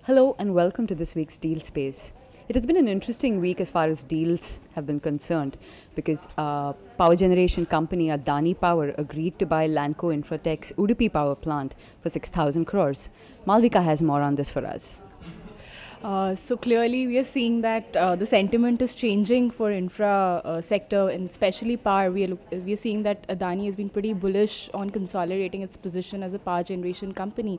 Hello and welcome to this week's Deal Space. It has been an interesting week as far as deals have been concerned because power generation company Adani Power agreed to buy Lanco Infratech's Udupi power plant for 6,000 crores. Malvika has more on this for us. So clearly we are seeing that the sentiment is changing for infra sector, and especially power. We are seeing that Adani has been pretty bullish on consolidating its position as a power generation company.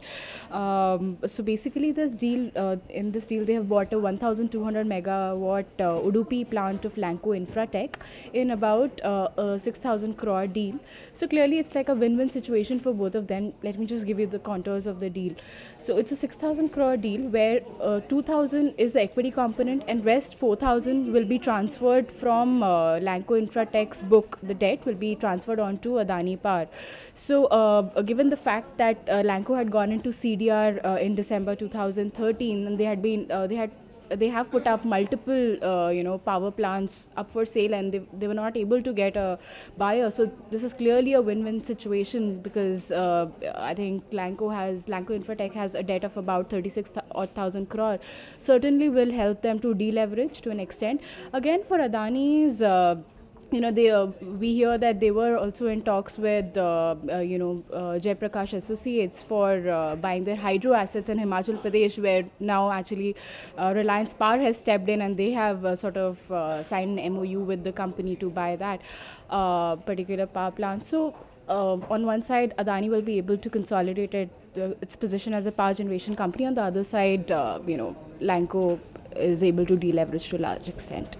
So basically in this deal they have bought a 1,200 megawatt Udupi plant of Lanco Infratech in about a 6,000 crore deal. So clearly it's like a win-win situation for both of them. Let me just give you the contours of the deal. So it's a 6,000 crore deal where 2,000 is the equity component and rest 4,000 will be transferred from Lanco Infratech's book. The debt will be transferred onto Adani Power. So given the fact that Lanco had gone into CDR in December 2013 and they have put up multiple power plants up for sale, and they were not able to get a buyer. So this is clearly a win-win situation because I think Lanco Infratech has a debt of about 36,000 crore. Certainly will help them to deleverage to an extent. Again, for Adani's we hear that they were also in talks with Jaiprakash Associates for buying their hydro assets in Himachal Pradesh, where now actually Reliance Power has stepped in and they have signed an MOU with the company to buy that particular power plant. So on one side, Adani will be able to consolidate its position as a power generation company. On the other side, Lanco is able to deleverage to a large extent.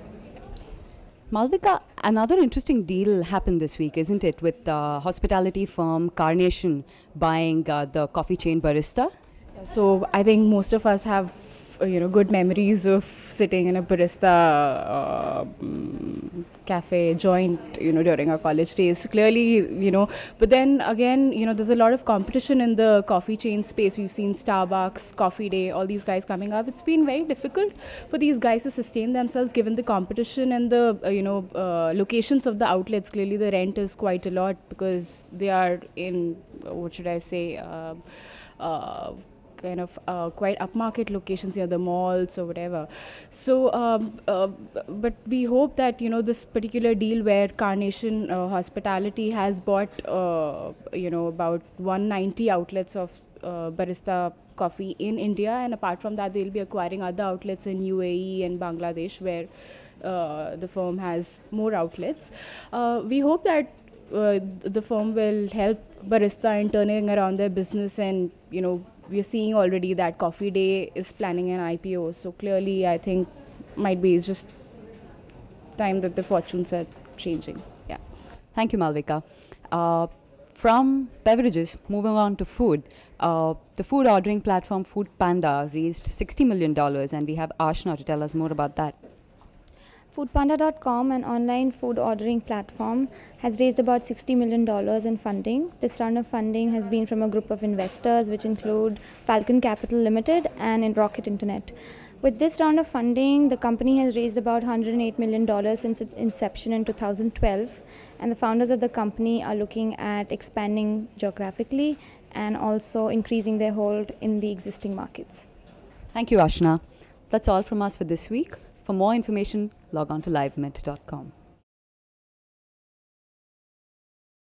Malvika, another interesting deal happened this week, isn't it, with the hospitality firm Carnation buying the coffee chain Barista? So I think most of us have good memories of sitting in a barista cafe joint during our college days. So clearly, but then again, there's a lot of competition in the coffee chain space. We've seen Starbucks, Coffee Day, all these guys coming up. It's been very difficult for these guys to sustain themselves given the competition and the locations of the outlets. Clearly the rent is quite a lot because they are in, what should I say, kind of quite upmarket locations near the malls or whatever. So but we hope that this particular deal where Carnation Hospitality has bought about 190 outlets of Barista Coffee in India, and apart from that they'll be acquiring other outlets in UAE and Bangladesh where the firm has more outlets. We hope that the firm will help Barista in turning around their business, and we are seeing already that Coffee Day is planning an IPO. So clearly, I think might be it's just time that the fortunes are changing. Yeah. Thank you, Malvika. From beverages, moving on to food. The food ordering platform Panda raised $60 million, and we have Ashna to tell us more about that. Foodpanda.com, an online food ordering platform, has raised about $60 million in funding. This round of funding has been from a group of investors which include Falcon Capital Limited and Rocket Internet. With this round of funding, the company has raised about $108 million since its inception in 2012, and the founders of the company are looking at expanding geographically and also increasing their hold in the existing markets. Thank you, Ashna. That's all from us for this week. For more information, log on to livemint.com.